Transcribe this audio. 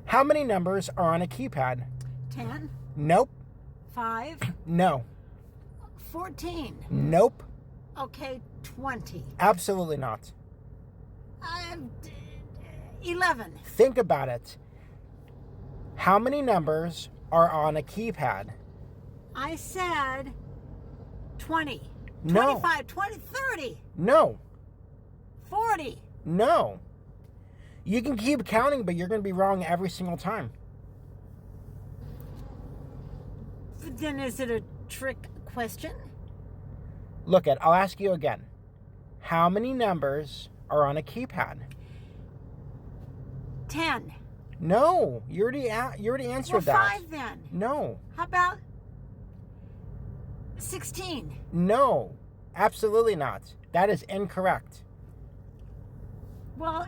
How many numbers are on a keypad? 10, Nope. 5, No. 14. Nope. Okay, 20. Absolutely not. 11. Think about it. How many numbers are on a keypad? I said 20. No. 25, 20, 30, No. 40. No. You can keep counting, but you're going to be wrong every single time. Then is it a trick question? Look I'll ask you again. How many numbers are on a keypad? 10. No. You already answered Well, that. 5 then. No. How about 16? No. Absolutely not. That is incorrect. Well,